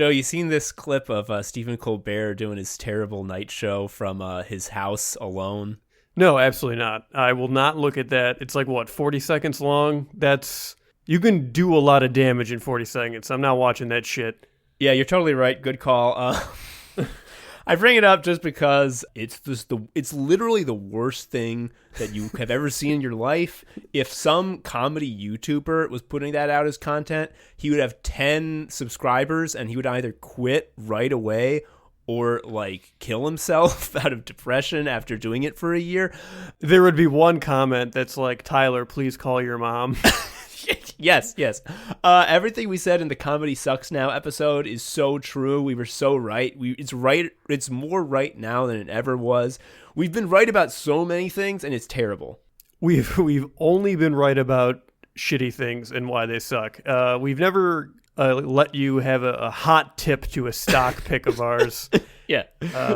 Joe, you seen this clip of Stephen Colbert doing his terrible night show from his house alone? No, absolutely not. I will not look at that. It's like, what, 40 seconds long? You can do a lot of damage in 40 seconds. I'm not watching that shit. Yeah, you're totally right. Good call. I bring it up just because it's literally the worst thing that you have ever seen in your life. If some comedy YouTuber was putting that out as content, he would have 10 subscribers and he would either quit right away or like kill himself out of depression after doing it for a year. There would be one comment that's like, Tyler, please call your mom. Yes. Everything we said in the Comedy Sucks Now episode is so true. We were so right. It's right. It's more right now than it ever was. We've been right about so many things, and it's terrible. We've only been right about shitty things and why they suck. We've never let you have a hot tip to a stock pick of ours. Yeah.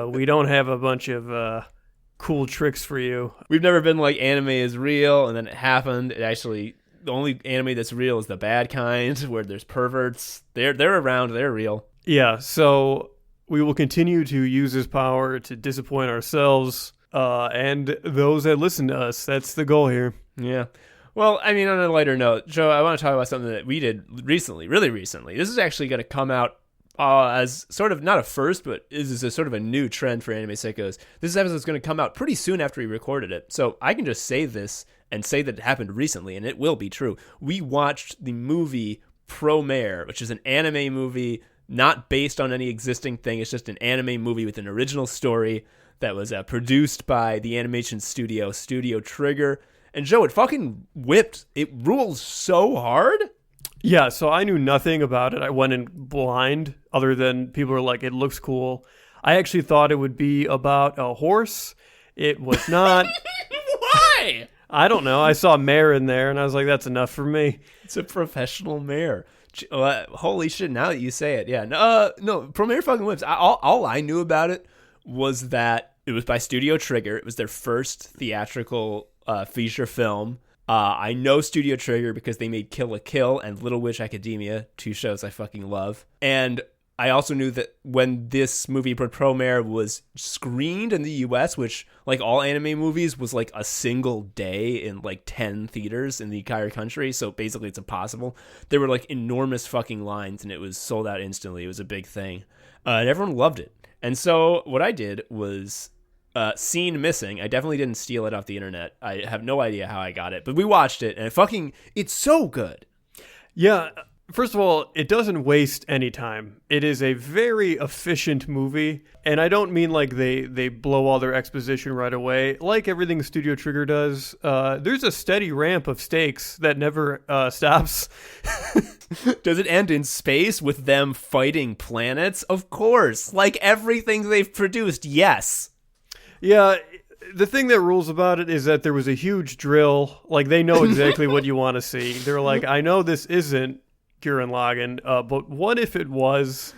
We don't have a bunch of cool tricks for you. We've never been like anime is real, and then it happened. It actually... The only anime that's real is the bad kind, where there's perverts. They're around. They're real. Yeah, so we will continue to use this power to disappoint ourselves and those that listen to us. That's the goal here. Yeah. Well, I mean, on a lighter note, Joe, I want to talk about something that we did recently, really recently. This is actually going to come out as sort of not a first, but is a sort of a new trend for Anime Sickos. This episode is going to come out pretty soon after we recorded it, so I can just say this and say that it happened recently, and it will be true. We watched the movie Promare, which is an anime movie not based on any existing thing. It's just an anime movie with an original story that was produced by the animation studio Studio Trigger. And Joe, it fucking whipped. It rules so hard. Yeah, so I knew nothing about it. I went in blind, other than people were like, it looks cool. I actually thought it would be about a horse. It was not. Why? I don't know. I saw mare in there, and I was like, that's enough for me. It's a professional mare. Holy shit, now that you say it. Yeah, no, Promare fucking whips. All I knew about it was that it was by Studio Trigger. It was their first theatrical feature film. I know Studio Trigger because they made Kill la Kill and Little Witch Academia, two shows I fucking love. And I also knew that when this movie Promare was screened in the US, which like all anime movies was like a single day in like 10 theaters in the entire country, so basically it's impossible. There were like enormous fucking lines and it was sold out instantly. It was a big thing. And everyone loved it. And so what I did was scene missing. I definitely didn't steal it off the internet. I have no idea how I got it, but we watched it and it's so good. Yeah. First of all, it doesn't waste any time. It is a very efficient movie, and I don't mean like they blow all their exposition right away. Like everything Studio Trigger does, there's a steady ramp of stakes that never stops. Does it end in space with them fighting planets? Of course. Like everything they've produced, yes. Yeah, the thing that rules about it is that there was a huge drill. Like, they know exactly what you want to see. They're like, I know this isn't Gurren Lagann, but what if it was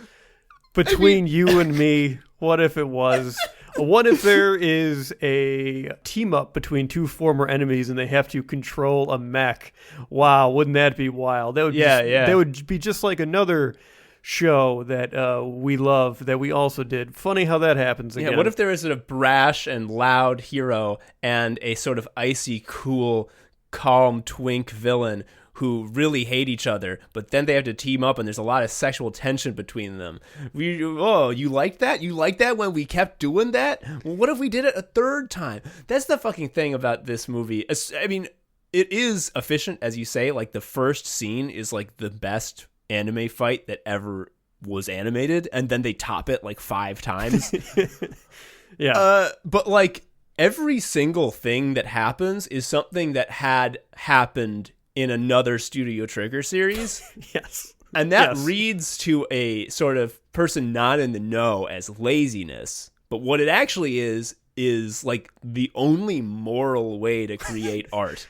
between you and me? What if it was? What if there is a team up between two former enemies and they have to control a mech? Wow, wouldn't that be wild? That would That would be just like another show that we love that we also did. Funny how that happens again. Yeah, what if there is a brash and loud hero and a sort of icy, cool, calm, twink villain who really hate each other, but then they have to team up and there's a lot of sexual tension between them. You like that? You like that when we kept doing that? Well, what if we did it a third time? That's the fucking thing about this movie. I mean, it is efficient, as you say. Like, the first scene is like the best anime fight that ever was animated, and then they top it like 5 times. Yeah. But like, every single thing that happens is something that had happened in another Studio Trigger series. Yes. And that reads to a sort of person not in the know as laziness. But what it actually is like the only moral way to create art.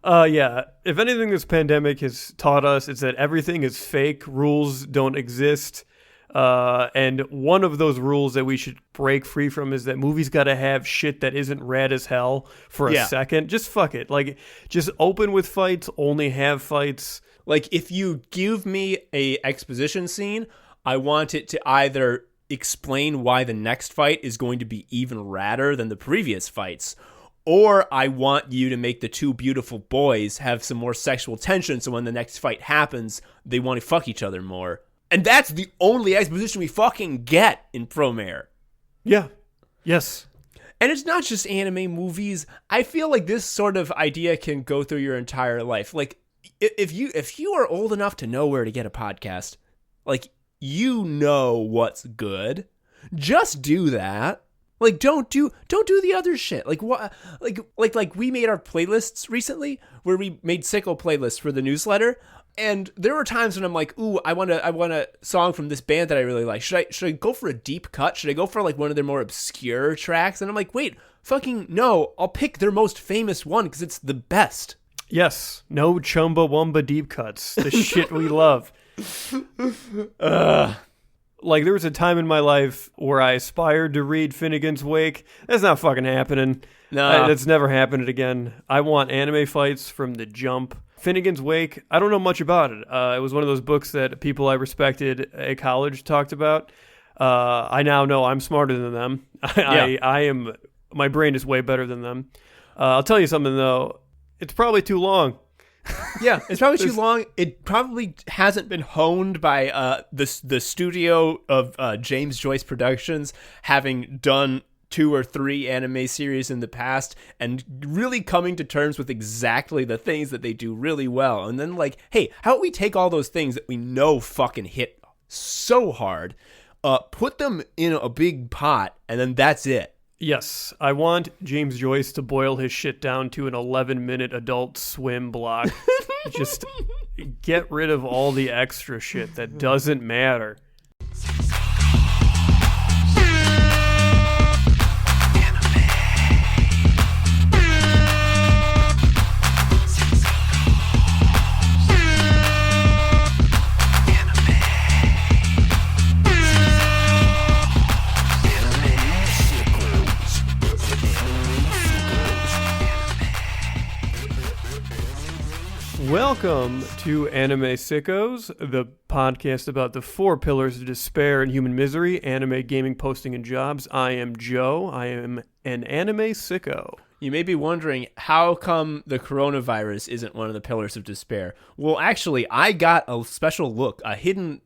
Yeah. If anything this pandemic has taught us, it's that everything is fake. Rules don't exist. And one of those rules that we should break free from is that movies got to have shit that isn't rad as hell for a second. Just fuck it. Like, just open with fights, only have fights. Like, if you give me a exposition scene, I want it to either explain why the next fight is going to be even radder than the previous fights, or I want you to make the two beautiful boys have some more sexual tension so when the next fight happens, they want to fuck each other more. And that's the only exposition we fucking get in Promare. Yeah. Yes. And it's not just anime movies. I feel like this sort of idea can go through your entire life. Like, if you are old enough to know where to get a podcast, like, you know what's good. Just do that. Like, don't do the other shit. Like, what? Like we made our playlists recently, where we made sicko playlists for the newsletter. And there were times when I'm like, ooh, I want a song from this band that I really like. Should I go for a deep cut? Should I go for like one of their more obscure tracks? And I'm like, wait, fucking no. I'll pick their most famous one because it's the best. Yes. No Chumbawamba deep cuts. The shit we love. Like, there was a time in my life where I aspired to read Finnegan's Wake. That's not fucking happening. No. That's never happened again. I want anime fights from the jump. Finnegan's Wake, I don't know much about it. It was one of those books that people I respected at college talked about. I now know I'm smarter than them. My brain is way better than them. I'll tell you something, though. It's probably too long. Yeah, it's probably too long. It probably hasn't been honed by the studio of James Joyce Productions, having done 2 or 3 anime series in the past and really coming to terms with exactly the things that they do really well. And then like, hey, how about we take all those things that we know fucking hit so hard, put them in a big pot, and then that's it. Yes, I want James Joyce to boil his shit down to an 11-minute Adult Swim block. Just get rid of all the extra shit that doesn't matter. Welcome to Anime Sickos, the podcast about the 4 pillars of despair and human misery, anime, gaming, posting, and jobs. I am Joe. I am an anime sicko. You may be wondering, how come the coronavirus isn't one of the pillars of despair? Well, actually, I got a special look, a hidden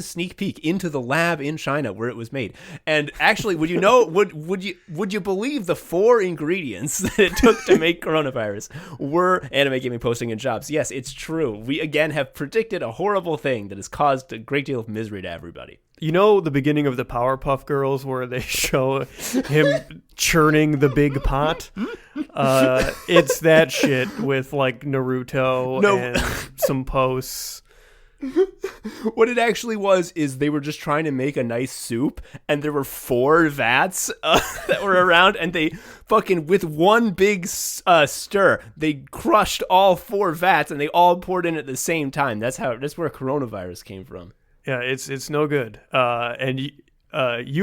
sneak peek into the lab in China where it was made. And actually, would you believe the 4 ingredients that it took to make coronavirus were anime, gaming, posting, and jobs? Yes, it's true. We again have predicted a horrible thing that has caused a great deal of misery to everybody. You know the beginning of the Powerpuff Girls where they show him churning the big pot? It's that shit with like Naruto and some posts. What it actually was is they were just trying to make a nice soup, and there were 4 vats that were around, and they fucking, with one big stir, they crushed all 4 vats, and they all poured in at the same time. That's where coronavirus came from. Yeah, it's no good. And you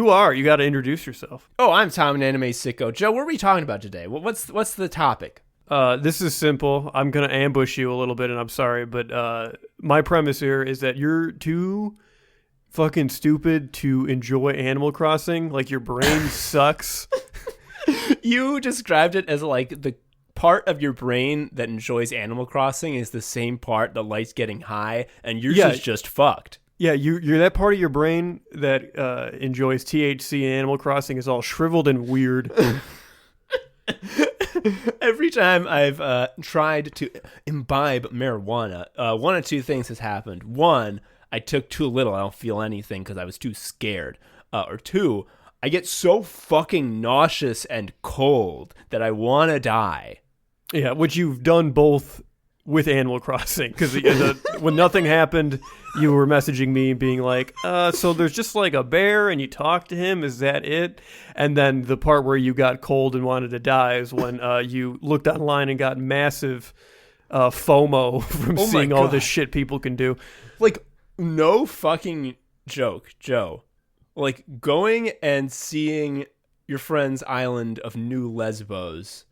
got to introduce yourself. Oh, I'm Tom, an anime sicko. Joe, what are we talking about today? What's the topic? This is simple. I'm going to ambush you a little bit, and I'm sorry, but my premise here is that you're too fucking stupid to enjoy Animal Crossing. Like, your brain sucks. You described it as like the part of your brain that enjoys Animal Crossing is the same part that likes getting high, and yours is just fucked. Yeah, you're that part of your brain that enjoys THC and Animal Crossing is all shriveled and weird. Every time I've tried to imbibe marijuana, one of 2 things has happened. 1, I took too little. I don't feel anything because I was too scared. Or 2, I get so fucking nauseous and cold that I want to die. Yeah, which you've done both with Animal Crossing, because when nothing happened, you were messaging me being like, so there's just like a bear and you talk to him, is that it? And then the part where you got cold and wanted to die is when you looked online and got massive FOMO from seeing all this shit people can do. Like, no fucking joke, Joe. Like, going and seeing your friend's island of New Lesbos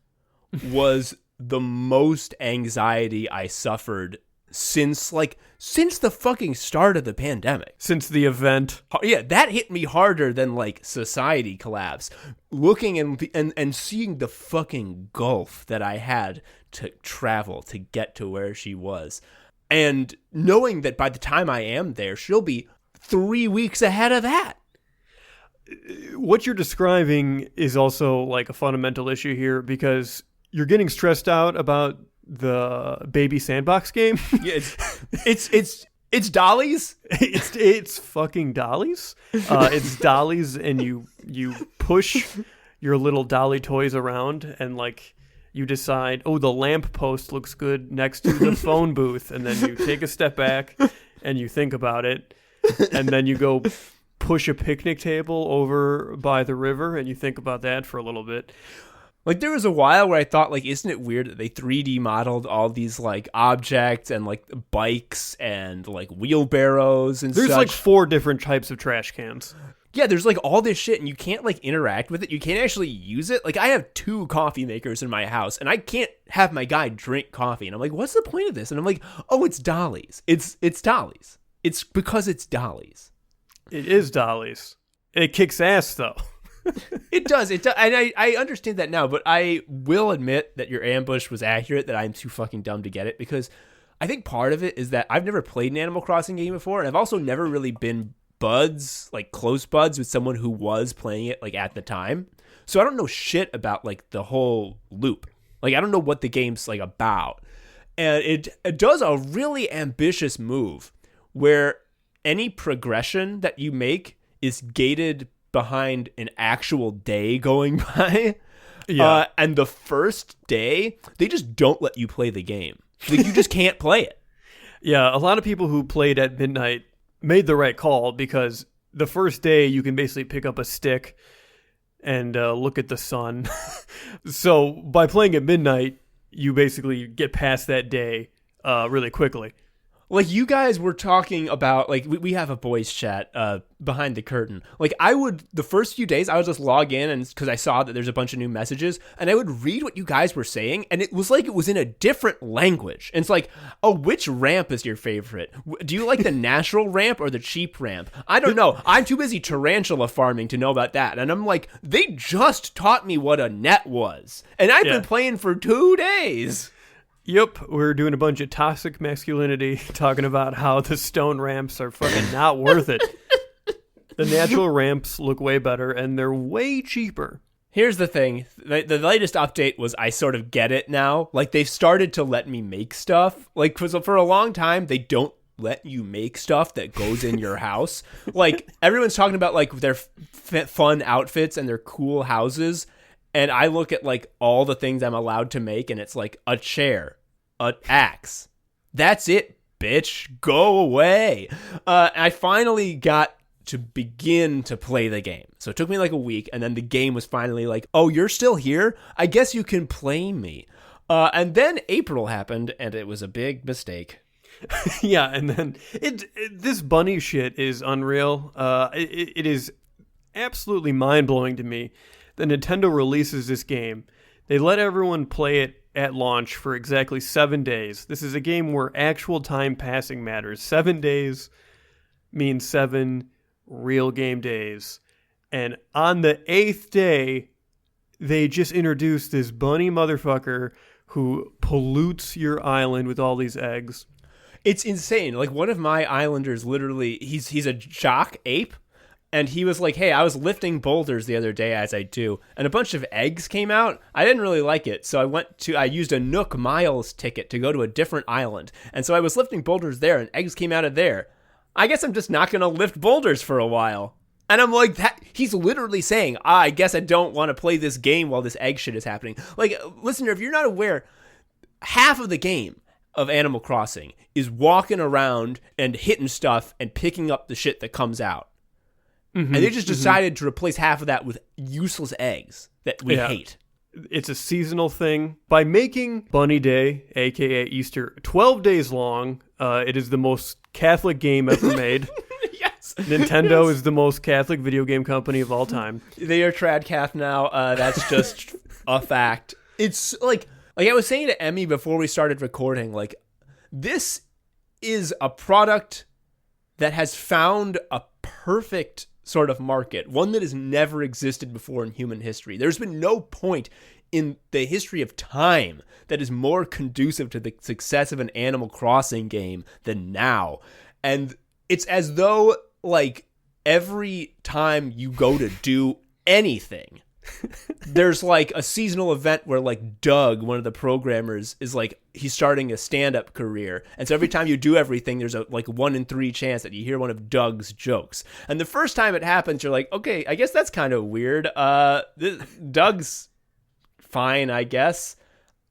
was the most anxiety I suffered since the fucking start of the pandemic. Since the event. Yeah, that hit me harder than like society collapse. Looking and seeing the fucking gulf that I had to travel to get to where she was. And knowing that by the time I am there, she'll be 3 weeks ahead of that. What you're describing is also like a fundamental issue here, because you're getting stressed out about the baby sandbox game. Yeah, it's dollies. It's fucking dollies. It's dollies, and you push your little dolly toys around, and like you decide, oh, the lamp post looks good next to the phone booth, and then you take a step back and you think about it, and then you go push a picnic table over by the river, and you think about that for a little bit. Like, there was a while where I thought, like, isn't it weird that they 3D modeled all these, like, objects and, like, bikes and, like, wheelbarrows and There's such? like 4 different types of trash cans. Yeah, there's, like, all this shit, and you can't, like, interact with it. You can't actually use it. Like, I have 2 coffee makers in my house, and I can't have my guy drink coffee. And I'm like, what's the point of this? And I'm like, oh, it's dollies. It's dollies. It's because it's dollies. It is dollies. It kicks ass, though. It does. And I understand that now, but I will admit that your ambush was accurate, that I'm too fucking dumb to get it, because I think part of it is that I've never played an Animal Crossing game before, and I've also never really been buds, like close buds with someone who was playing it like at the time. So I don't know shit about like the whole loop. Like I don't know what the game's like about. And it does a really ambitious move where any progression that you make is gated behind an actual day going by. Yeah. And the first day, they just don't let you play the game. Like, you just can't play it. Yeah, a lot of people who played at midnight made the right call, because the first day you can basically pick up a stick and look at the sun. So by playing at midnight, you basically get past that day really quickly. Like, you guys were talking about, like, we have a boys chat behind the curtain. Like, the first few days, I would just log in, and because I saw that there's a bunch of new messages, and I would read what you guys were saying, and it was like it was in a different language. And it's like, oh, which ramp is your favorite? Do you like the natural ramp or the cheap ramp? I don't know. I'm too busy tarantula farming to know about that. And I'm like, they just taught me what a net was. And I've been playing for 2 days. Yep, we're doing a bunch of toxic masculinity, talking about how the stone ramps are fucking not worth it. The natural ramps look way better, and they're way cheaper. Here's the thing. The latest update was I sort of get it now. Like, they've started to let me make stuff. Like, because for a long time, they don't let you make stuff that goes in your house. Like, everyone's talking about, like, their fun outfits and their cool houses. And I look at, like, all the things I'm allowed to make, and it's like a chair, an axe. That's it, bitch. Go away. I finally got to begin to play the game. So it took me like a week, and then the game was finally like, oh, you're still here? I guess you can play me. And then April happened, and it was a big mistake. Yeah, and then this bunny shit is unreal. It is absolutely mind-blowing to me. The Nintendo releases this game. They let everyone play it at launch for exactly 7 days. This is a game where actual time passing matters. 7 days means 7 real game days. And on the 8th day, they just introduced this bunny motherfucker who pollutes your island with all these eggs. It's insane. Like, one of my islanders literally, he's a jock ape. And he was like, hey, I was lifting boulders the other day, as I do, and a bunch of eggs came out. I didn't really like it, so I used a Nook Miles ticket to go to a different island. And so I was lifting boulders there, and eggs came out of there. I guess I'm just not going to lift boulders for a while. And I'm like, he's literally saying, I guess I don't want to play this game while this egg shit is happening. Like, listener, if you're not aware, half of the game of Animal Crossing is walking around and hitting stuff and picking up the shit that comes out. Mm-hmm, and they just decided to replace half of that with useless eggs that we hate. It's a seasonal thing. By making Bunny Day, a.k.a. Easter, 12 days long, it is the most Catholic game ever made. Yes. Nintendo is the most Catholic video game company of all time. They are Tradcath now. That's just a fact. It's like I was saying to Emmy before we started recording, like, this is a product that has found a perfect sort of market, one that has never existed before in human history. There's been no point in the history of time that is more conducive to the success of an Animal Crossing game than now. And it's as though, like, every time you go to do anything, there's like a seasonal event where like Doug, one of the programmers, is like, he's starting a stand-up career, and so every time you do everything, there's a like 1 in 3 chance that you hear one of Doug's jokes. And the first time it happens, you're like, okay, I guess that's kind of weird. Doug's fine, I guess.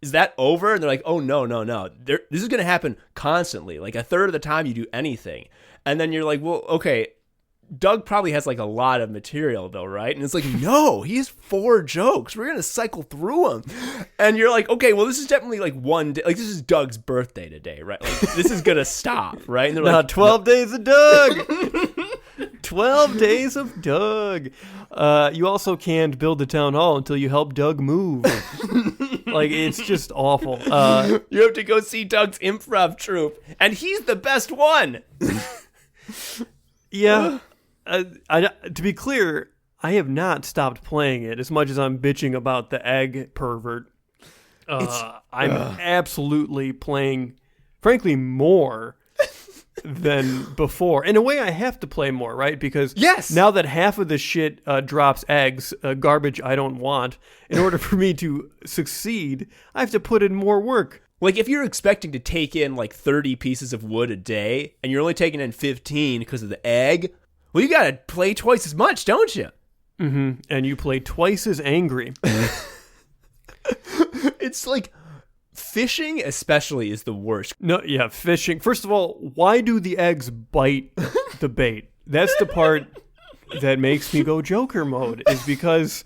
Is that over? And they're like, oh no, this is gonna happen constantly, like a third of the time you do anything. And then you're like, well, okay, Doug probably has like a lot of material though, right? And it's like, no, he has 4 jokes. We're going to cycle through them. And you're like, okay, well, this is definitely like one day. Like, this is Doug's birthday today, right? Like, this is going to stop, right? And they're like, 12 days of Doug. 12 days of Doug. You also can't build the town hall until you help Doug move. Like, it's just awful. You have to go see Doug's improv troupe, and he's the best one. Yeah. To be clear, I have not stopped playing it as much as I'm bitching about the egg pervert. I'm absolutely playing, frankly, more than before. In a way, I have to play more, right? Because now that half of the shit drops eggs, garbage I don't want, in order for me to succeed, I have to put in more work. Like, if you're expecting to take in like 30 pieces of wood a day, and you're only taking in 15 because of the egg, well, you gotta play twice as much, don't you? Mm-hmm. And you play twice as angry. It's like, fishing especially is the worst. No, yeah, fishing. First of all, why do the eggs bite the bait? That's the part that makes me go Joker mode, is because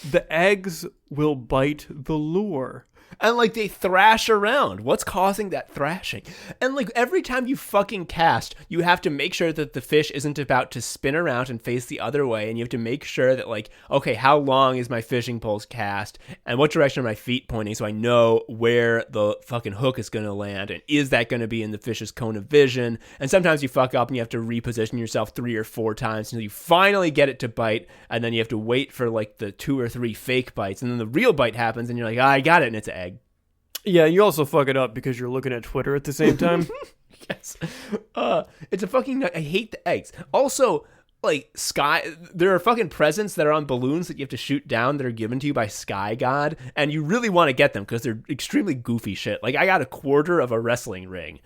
the eggs will bite the lure. And, like, they thrash around. What's causing that thrashing? And, like, every time you fucking cast, you have to make sure that the fish isn't about to spin around and face the other way. And you have to make sure that, like, okay, how long is my fishing pole's cast? And what direction are my feet pointing so I know where the fucking hook is going to land? And is that going to be in the fish's cone of vision? And sometimes you fuck up and you have to reposition yourself 3 or 4 times until you finally get it to bite. And then you have to wait for, like, the 2 or 3 fake bites. And then the real bite happens and you're like, I got it, and it's an egg. Yeah, you also fuck it up because you're looking at Twitter at the same time. Yes. It's a fucking... I hate the eggs. Also, like, there are fucking presents that are on balloons that you have to shoot down that are given to you by Sky God, and you really want to get them because they're extremely goofy shit. Like, I got a quarter of a wrestling ring.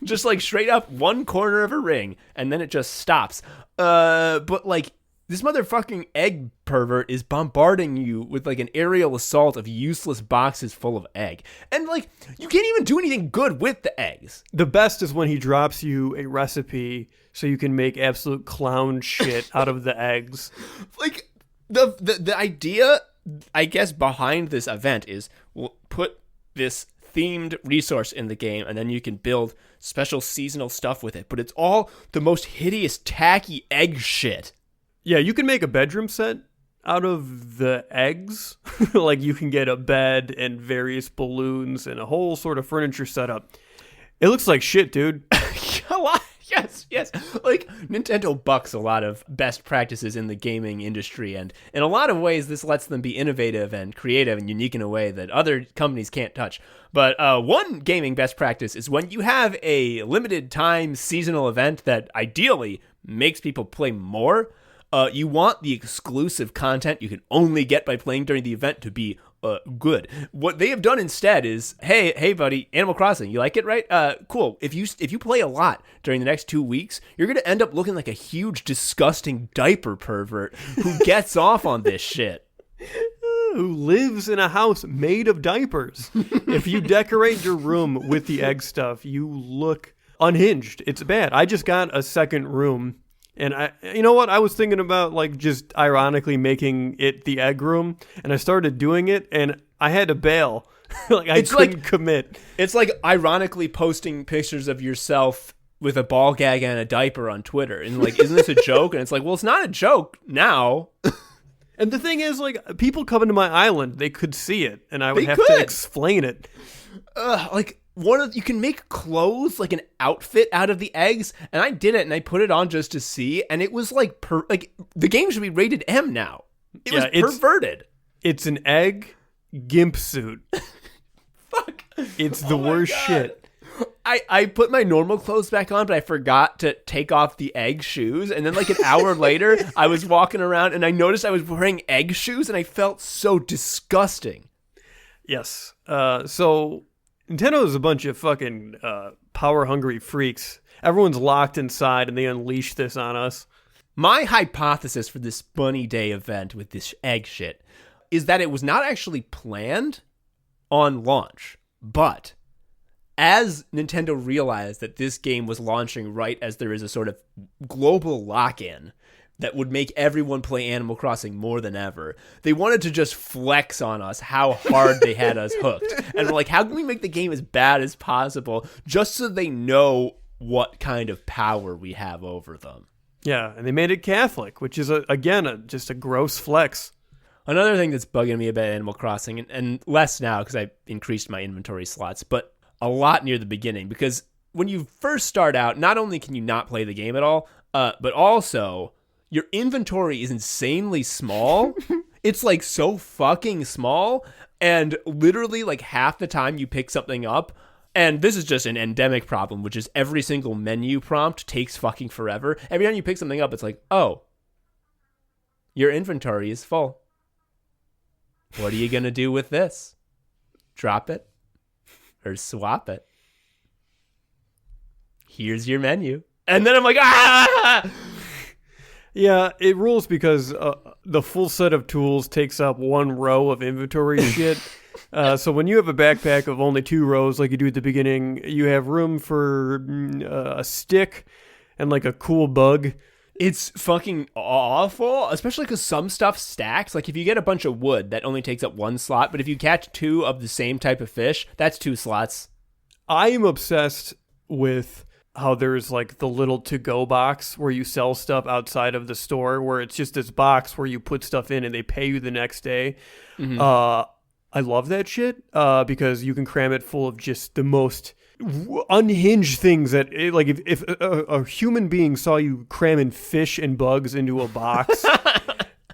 Just, like, straight up 1 corner of a ring, and then it just stops. But, like, this motherfucking egg pervert is bombarding you with like an aerial assault of useless boxes full of egg. And like, you can't even do anything good with the eggs. The best is when he drops you a recipe so you can make absolute clown shit out of the eggs. Like, the idea, I guess, behind this event is we'll put this themed resource in the game and then you can build special seasonal stuff with it. But it's all the most hideous, tacky egg shit. Yeah, you can make a bedroom set out of the eggs. Like, you can get a bed and various balloons and a whole sort of furniture setup. It looks like shit, dude. A lot. Yes. Like, Nintendo bucks a lot of best practices in the gaming industry, and in a lot of ways, this lets them be innovative and creative and unique in a way that other companies can't touch. But one gaming best practice is when you have a limited time seasonal event that ideally makes people play more, you want the exclusive content you can only get by playing during the event to be good. What they have done instead is, hey, buddy, Animal Crossing, you like it, right? Cool. If you play a lot during the next 2 weeks, you're gonna end up looking like a huge, disgusting diaper pervert who gets off on this shit. Who lives in a house made of diapers. If you decorate your room with the egg stuff, you look unhinged. It's bad. I just got a second room. And you know what? I was thinking about like just ironically making it the egg room, and I started doing it, and I had to bail. Like I couldn't commit. It's like ironically posting pictures of yourself with a ball gag and a diaper on Twitter, and like, isn't this a joke? And it's like, well, it's not a joke now. And the thing is, like, people coming to my island, they could see it, and I would have to explain it. Like, you can make clothes, like an outfit out of the eggs, and I did it and I put it on just to see, and it was like the game should be rated M now. It was perverted. It's an egg gimp suit. Fuck. It's the worst shit. I put my normal clothes back on, but I forgot to take off the egg shoes. And then like an hour later, I was walking around and I noticed I was wearing egg shoes and I felt so disgusting. Yes. So Nintendo is a bunch of fucking power-hungry freaks. Everyone's locked inside and they unleash this on us. My hypothesis for this Bunny Day event with this egg shit is that it was not actually planned on launch, but as Nintendo realized that this game was launching right as there is a sort of global lock-in that would make everyone play Animal Crossing more than ever, they wanted to just flex on us how hard they had us hooked. And we're like, how can we make the game as bad as possible just so they know what kind of power we have over them? Yeah, and they made it Catholic, which is, just a gross flex. Another thing that's bugging me about Animal Crossing, and less now because I increased my inventory slots, but a lot near the beginning, because when you first start out, not only can you not play the game at all, but also your inventory is insanely small. It's like so fucking small, and literally like half the time you pick something up, and this is just an endemic problem, which is every single menu prompt takes fucking forever. Every time you pick something up, it's like, oh, your inventory is full. What are you going to do with this? Drop it or swap it? Here's your menu. And then I'm like, ah! Yeah, it rules because the full set of tools takes up one row of inventory shit. So when you have a backpack of only 2 rows like you do at the beginning, you have room for a stick and like a cool bug. It's fucking awful, especially because some stuff stacks. Like if you get a bunch of wood, that only takes up 1 slot, but if you catch 2 of the same type of fish, that's 2 slots. I am obsessed with how there's like the little to-go box where you sell stuff outside of the store, where it's just this box where you put stuff in and they pay you the next day. Mm-hmm. I love that shit because you can cram it full of just the most unhinged things that, like, if a human being saw you cramming fish and bugs into a box,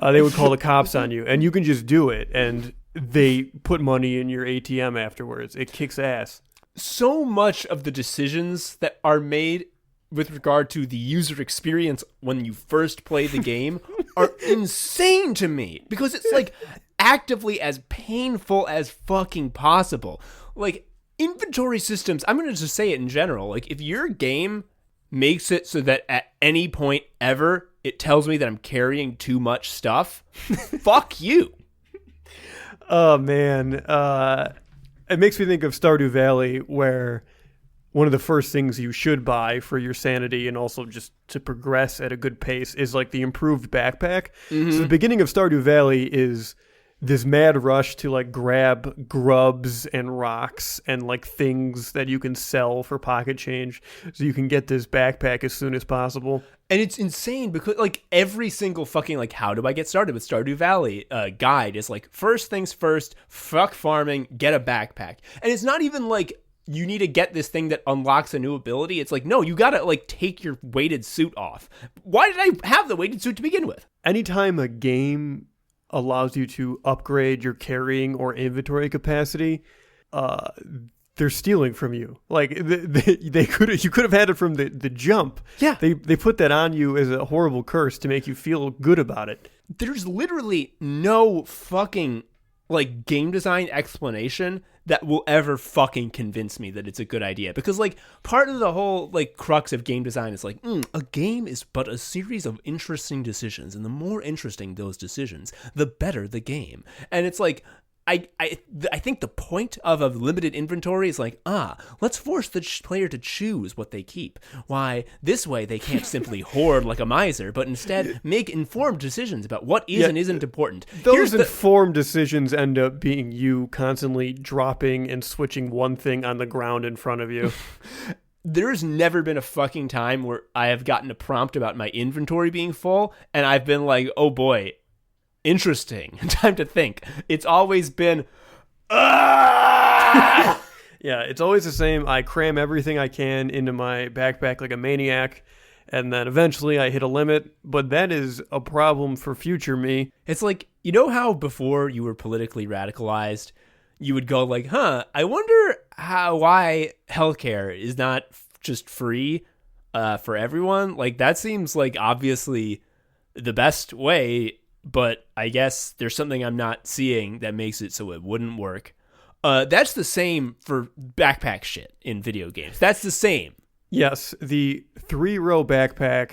they would call the cops on you. And you can just do it, and they put money in your ATM afterwards. It kicks ass. So much of the decisions that are made with regard to the user experience when you first play the game are insane to me, because it's like actively as painful as fucking possible. Like, inventory systems, I'm going to just say it in general, like if your game makes it so that at any point ever it tells me that I'm carrying too much stuff, fuck you. Oh man, it makes me think of Stardew Valley, where one of the first things you should buy for your sanity and also just to progress at a good pace is like the improved backpack. Mm-hmm. So the beginning of Stardew Valley is this mad rush to like grab grubs and rocks and like things that you can sell for pocket change so you can get this backpack as soon as possible. And it's insane because like every single fucking like how do I get started with Stardew Valley guide is like first things first, fuck farming, get a backpack. And it's not even like you need to get this thing that unlocks a new ability. It's like, no, you gotta like take your weighted suit off. Why did I have the weighted suit to begin with? Anytime a game allows you to upgrade your carrying or inventory capacity, they're stealing from you. Like they could, you could have had it from the jump. Yeah, they put that on you as a horrible curse to make you feel good about it. There's literally no fucking like game design explanation that will ever fucking convince me that it's a good idea. Because like part of the whole like crux of game design is like, a game is but a series of interesting decisions, and the more interesting those decisions, the better the game. And it's like, I think the point of a limited inventory is like, let's force the player to choose what they keep. Why, this way they can't simply hoard like a miser, but instead make informed decisions about what is and isn't important. Those informed decisions end up being you constantly dropping and switching one thing on the ground in front of you. There's never been a fucking time where I have gotten a prompt about my inventory being full, and I've been like, oh boy, interesting. Time to think. It's always been, Yeah, it's always the same. I cram everything I can into my backpack like a maniac, and then eventually I hit a limit, but that is a problem for future me. It's like, you know how before you were politically radicalized, you would go like, I wonder why healthcare is not just free for everyone? Like, that seems like obviously the best way, but I guess there's something I'm not seeing that makes it so it wouldn't work. That's the same for backpack shit in video games. That's the same. Yes, the 3-row backpack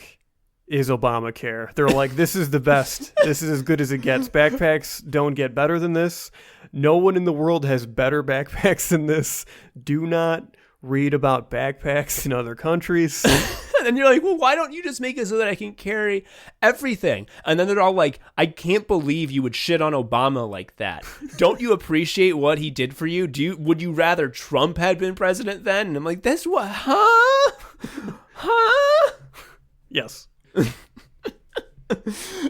is Obamacare. They're like, this is the best. This is as good as it gets. Backpacks don't get better than this. No one in the world has better backpacks than this. Do not read about backpacks in other countries. And you're like, well, why don't you just make it so that I can carry everything? And then they're all like, I can't believe you would shit on Obama like that. Don't you appreciate what he did for you? Would you rather Trump had been president then? And I'm like, that's what, huh? Yes.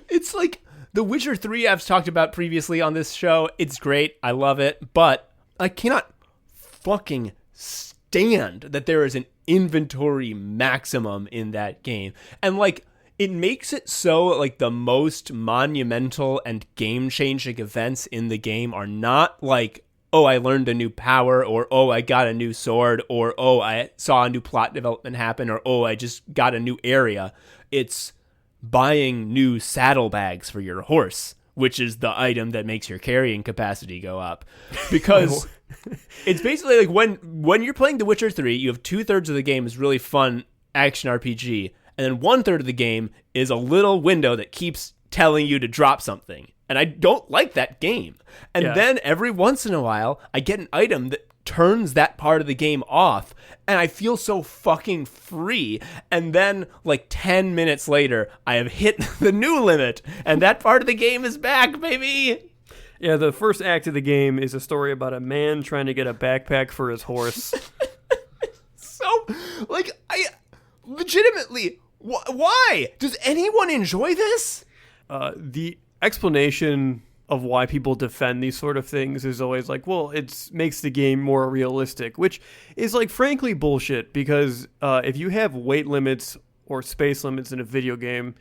It's like The Witcher 3 I've talked about previously on this show. It's great. I love it. But I cannot fucking stand that there is an inventory maximum in that game. And like, it makes it so like the most monumental and game-changing events in the game are not like, oh, I learned a new power, or oh, I got a new sword, or oh, I saw a new plot development happen, or oh, I just got a new area. It's buying new saddlebags for your horse, which is the item that makes your carrying capacity go up. Because it's basically like when you're playing The Witcher 3, you have 2/3 of the game is really fun action RPG, and then 1/3 of the game is a little window that keeps telling you to drop something. And I don't like that game. And then every once in a while, I get an item that turns that part of the game off, and I feel so fucking free. And then like 10 minutes later, I have hit the new limit, and that part of the game is back, baby. Yeah, the first act of the game is a story about a man trying to get a backpack for his horse. So, like, I legitimately, why? Does anyone enjoy this? The explanation of why people defend these sort of things is always like, well, it makes the game more realistic, which is like frankly bullshit, because if you have weight limits or space limits in a video game,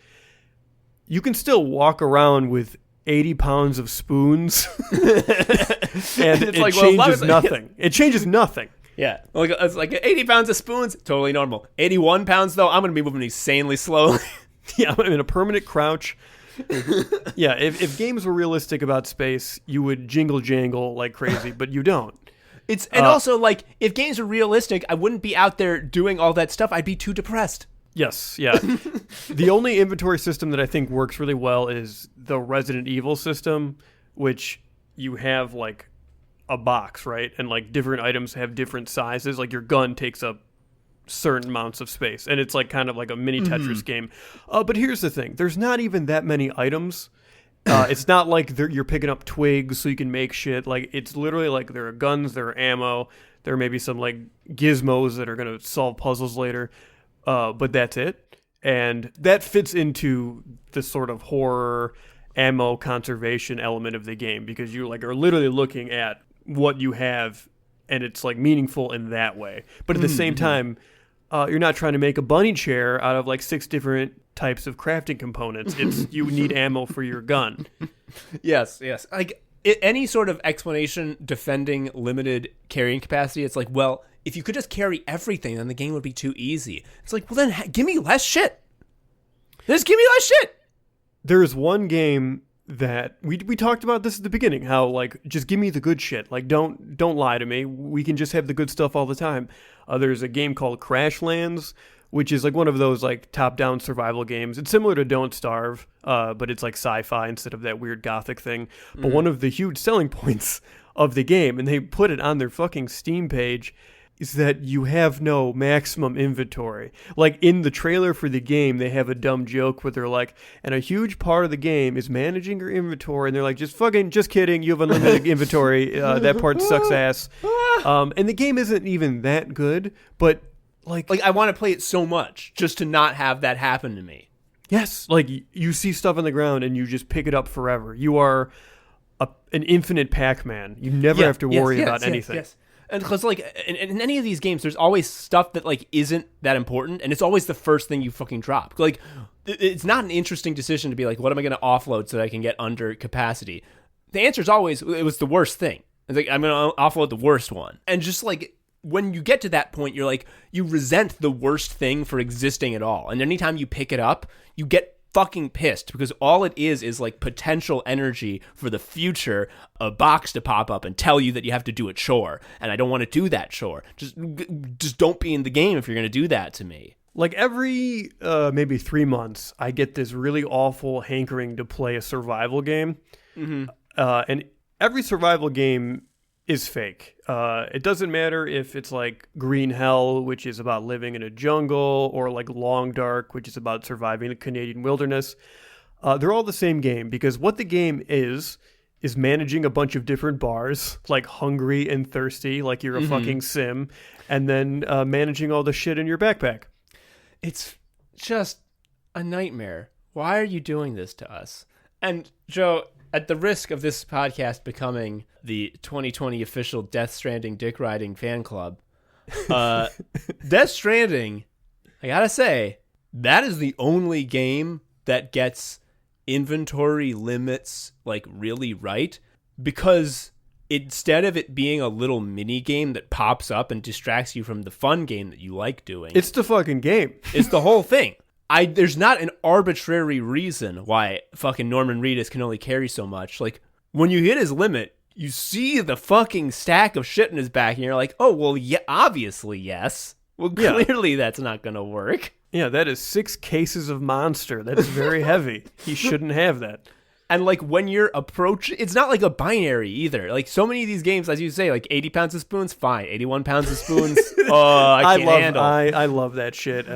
you can still walk around with 80 pounds of spoons and it like, changes nothing. It changes nothing. Yeah, like it's like 80 pounds of spoons, totally normal. 81 pounds though, I'm going to be moving insanely slowly. Yeah, I'm in a permanent crouch. Yeah, if games were realistic about space, you would jingle jangle like crazy, but you don't. And also, like, if games were realistic, I wouldn't be out there doing all that stuff. I'd be too depressed. Yes, yeah. The only inventory system that I think works really well is the Resident Evil system, which you have like a box, right? And like different items have different sizes. Like your gun takes up certain amounts of space, and it's like kind of like a mini Tetris game. But here's the thing: there's not even that many items. It's not like you're picking up twigs so you can make shit. Like, it's literally like there are guns, there are ammo, there may be some like gizmos that are going to solve puzzles later, but that's it. And that fits into the sort of horror ammo conservation element of the game, because you like are literally looking at what you have, and it's like meaningful in that way. But at the same time, you're not trying to make a bunny chair out of like 6 different types of crafting components. It's you need ammo for your gun. Yes. Like any sort of explanation defending limited carrying capacity, it's like, well, if you could just carry everything, then the game would be too easy. It's like, well, then give me less shit. Just give me less shit. There's one game that we talked about this at the beginning, how like just give me the good shit. Like don't lie to me. We can just have the good stuff all the time. There's a game called Crashlands, which is like one of those like top-down survival games. It's similar to Don't Starve, but it's like sci-fi instead of that weird gothic thing. But one of the huge selling points of the game, and they put it on their fucking Steam page, is that you have no maximum inventory. Like in the trailer for the game, they have a dumb joke where they're like, and a huge part of the game is managing your inventory. And they're like, just kidding. You have unlimited inventory. That part sucks ass. And the game isn't even that good, but like I want to play it so much just to not have that happen to me. Yes. Like you see stuff on the ground and you just pick it up forever. You are an infinite Pac-Man. You never have to worry about anything. Yes. And because like in any of these games, there's always stuff that like isn't that important, and it's always the first thing you fucking drop. Like it's not an interesting decision to be like, what am I going to offload so that I can get under capacity? The answer is always it was the worst thing. It's like I'm going to offload the worst one, and just like when you get to that point, you're like you resent the worst thing for existing at all, and anytime you pick it up, you get fucking pissed because all it is like potential energy for the future, a box to pop up and tell you that you have to do a chore, and I don't want to do that chore. Just don't be in the game if you're going to do that to me. Like every maybe 3 months, I get this really awful hankering to play a survival game, and every survival game is fake. It doesn't matter if it's like Green Hell, which is about living in a jungle, or like Long Dark, which is about surviving the Canadian wilderness. They're all the same game because what the game is managing a bunch of different bars, like hungry and thirsty, like you're a fucking sim, and then managing all the shit in your backpack. It's just a nightmare. Why are you doing this to us? And Joe, at the risk of this podcast becoming the 2020 official Death Stranding dick riding fan club, Death Stranding, I gotta say, that is the only game that gets inventory limits like really right, because instead of it being a little mini game that pops up and distracts you from the fun game that you like doing, it's the fucking game. It's the whole thing. There's not an arbitrary reason why fucking Norman Reedus can only carry so much. Like, when you hit his limit, you see the fucking stack of shit in his back, and you're like, oh, well, yeah, obviously, yes. Well, clearly that's not going to work. Yeah, that is 6 cases of Monster. That is very heavy. He shouldn't have that. And, like, when you're approaching, it's not like a binary either. Like, so many of these games, as you say, like, 80 pounds of spoons, fine. 81 pounds of spoons, I can't handle. I love that shit.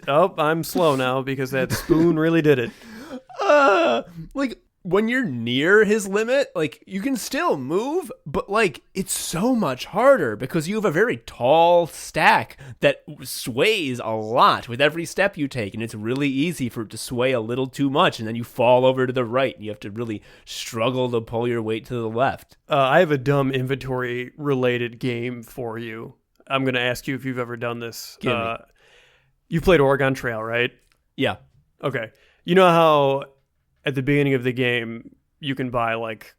I'm slow now because that spoon really did it. Like, when you're near his limit, like, you can still move, but, like, it's so much harder because you have a very tall stack that sways a lot with every step you take, and it's really easy for it to sway a little too much, and then you fall over to the right, and you have to really struggle to pull your weight to the left. I have a dumb inventory-related game for you. I'm going to ask you if you've ever done this. You played Oregon Trail, right? Yeah. Okay. You know how at the beginning of the game, you can buy like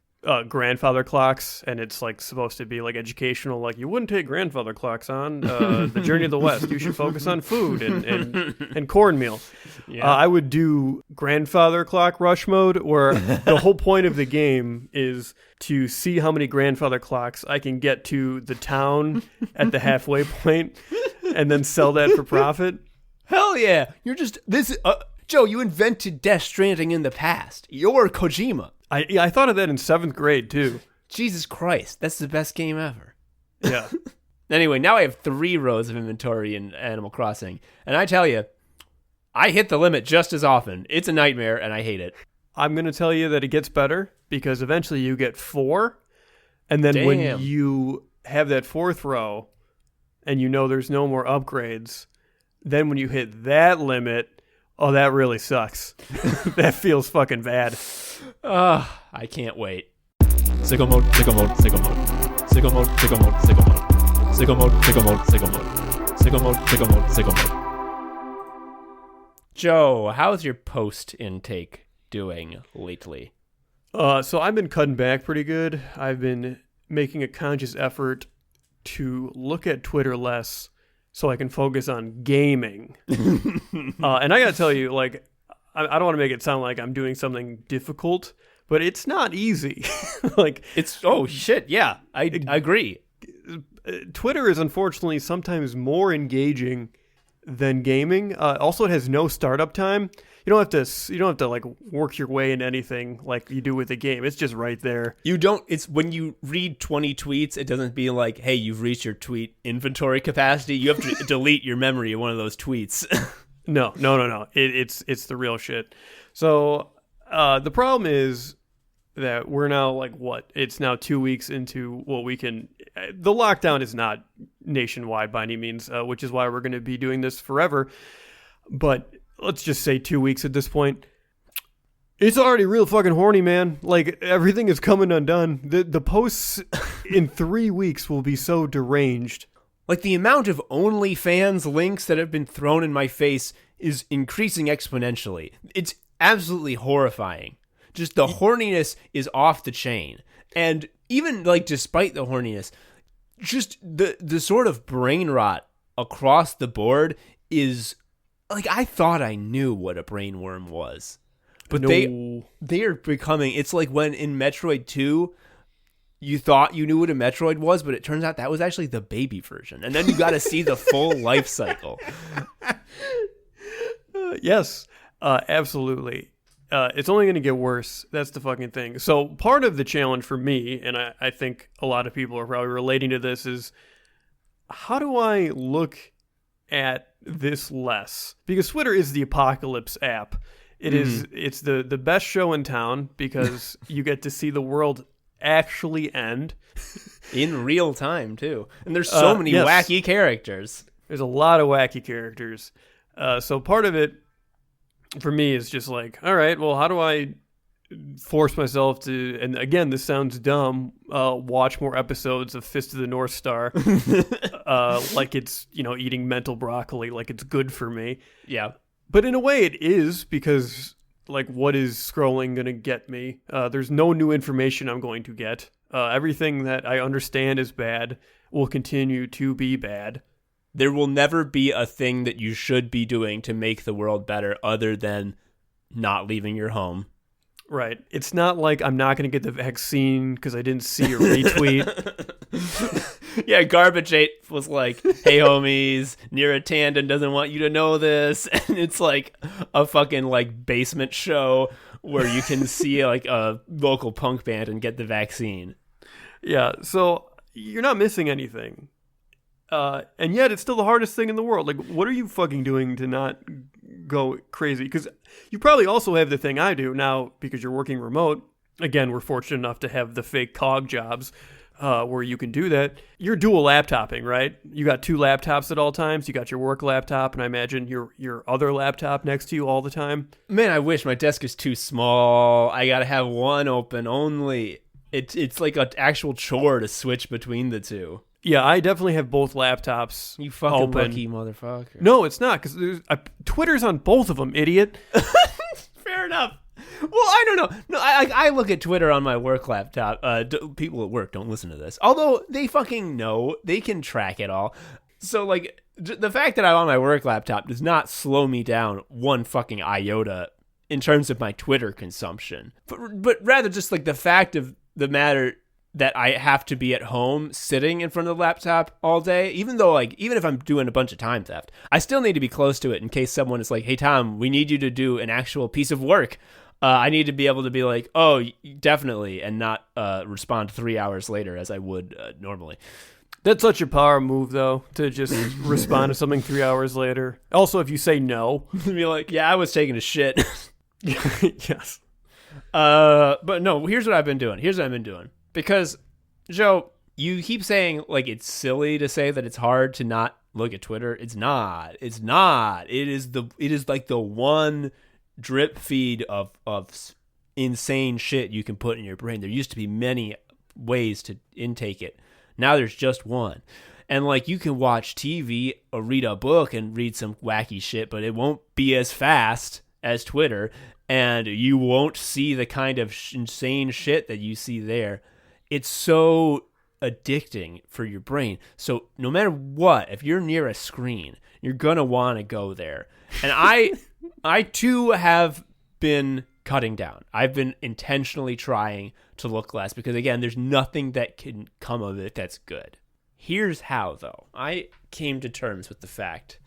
grandfather clocks, and it's like supposed to be like educational. Like, you wouldn't take grandfather clocks on the Journey of the West. You should focus on food and cornmeal. Yeah. I would do grandfather clock rush mode, where the whole point of the game is to see how many grandfather clocks I can get to the town at the halfway point, and then sell that for profit. Hell yeah! You're just this. Joe, you invented Death Stranding in the past. You're Kojima. I thought of that in 7th grade, too. Jesus Christ, that's the best game ever. Yeah. Anyway, now I have 3 rows of inventory in Animal Crossing. And I tell you, I hit the limit just as often. It's a nightmare, and I hate it. I'm going to tell you that it gets better, because eventually you get 4. And then when you have that 4th row, and you know there's no more upgrades, then when you hit that limit, oh, that really sucks. That feels fucking bad. I can't wait. Sicko mode, sicko mode, sicko mode. Sicko mode, sicko mode, sicko mode. Sicko mode, sicko mode, sicko mode. Sicko mode, sicko mode, sicko mode. Joe, how's your post intake doing lately? So I've been cutting back pretty good. I've been making a conscious effort to look at Twitter less, so I can focus on gaming. And I gotta tell you, like, I don't want to make it sound like I'm doing something difficult, but it's not easy. Like, it's, oh shit, yeah, I agree. Twitter is unfortunately sometimes more engaging than gaming. Also, it has no startup time. You don't have to like work your way into anything like you do with a game. It's just right there. You don't. It's when you read 20 tweets, it doesn't be like, hey, you've reached your tweet inventory capacity. You have to delete your memory of one of those tweets. No. It's the real shit. So the problem is that we're now like it's now 2 weeks into what we can. The lockdown is not nationwide by any means, which is why we're going to be doing this forever. But let's just say 2 weeks at this point. It's already real fucking horny, man. Like, everything is coming undone. The posts in 3 weeks will be so deranged. Like, the amount of OnlyFans links that have been thrown in my face is increasing exponentially. It's absolutely horrifying. Just the horniness is off the chain. And even, like, despite the horniness, just the sort of brain rot across the board is, like, I thought I knew what a brain worm was. But No. they are becoming, it's like when in Metroid 2, you thought you knew what a Metroid was, but it turns out that was actually the baby version. And then you got to see the full life cycle. Yes, absolutely. It's only going to get worse. That's the fucking thing. So part of the challenge for me, and I think a lot of people are probably relating to this, is how do I look at this less? Because Twitter is the apocalypse app. It's the best show in town because you get to see the world actually end. In real time, too. And there's so many yes. wacky characters. There's a lot of wacky characters. So part of it for me is just like, all right, well, how do I force myself to, and again, this sounds dumb, watch more episodes of Fist of the North Star, like it's, eating mental broccoli, like it's good for me. Yeah. But in a way it is, because like, what is scrolling going to get me? There's no new information I'm going to get. Everything that I understand is bad will continue to be bad. There will never be a thing that you should be doing to make the world better other than not leaving your home. Right. It's not like I'm not going to get the vaccine because I didn't see a retweet. Yeah, Garbage 8 was like, hey, homies, Nira Tandon doesn't want you to know this. And it's like a fucking like basement show where you can see like a local punk band and get the vaccine. Yeah, so you're not missing anything. And yet it's still the hardest thing in the world. Like, what are you fucking doing to not go crazy? Because you probably also have the thing I do now because you're working remote. Again, we're fortunate enough to have the fake COG jobs where you can do that. You're dual laptopping, right? You got 2 laptops at all times. You got your work laptop, and I imagine your other laptop next to you all the time. Man, I wish. My desk is too small. I gotta have one open only. It's like an actual chore to switch between the two. Yeah, I definitely have both laptops. You fucking open. lucky motherfucker. No, it's not, because Twitter's on both of them, idiot. Fair enough. Well, I don't know. No, I look at Twitter on my work laptop. People at work don't listen to this. Although they fucking know. They can track it all. So, like, the fact that I'm on my work laptop does not slow me down one fucking iota in terms of my Twitter consumption. But rather just, like, the fact of the matter that I have to be at home sitting in front of the laptop all day, even if I'm doing a bunch of time theft, I still need to be close to it in case someone is like, hey, Tom, we need you to do an actual piece of work. I need to be able to be like, oh, definitely, and not respond 3 hours later as I would normally. That's such a power move, though, to just respond to something 3 hours later. Also, if you say no. Be like, yeah, I was taking a shit. Yes. But no, here's what I've been doing. Because, Joe, you keep saying, like, it's silly to say that it's hard to not look at Twitter. It's not. It is like the one drip feed of insane shit you can put in your brain. There used to be many ways to intake it. Now there's just one. And, like, you can watch TV or read a book and read some wacky shit, but it won't be as fast as Twitter. And you won't see the kind of insane shit that you see there. It's so addicting for your brain. So no matter what, if you're near a screen, you're going to want to go there. And I too have been cutting down. I've been intentionally trying to look less because, again, there's nothing that can come of it that's good. Here's how, though. I came to terms with the fact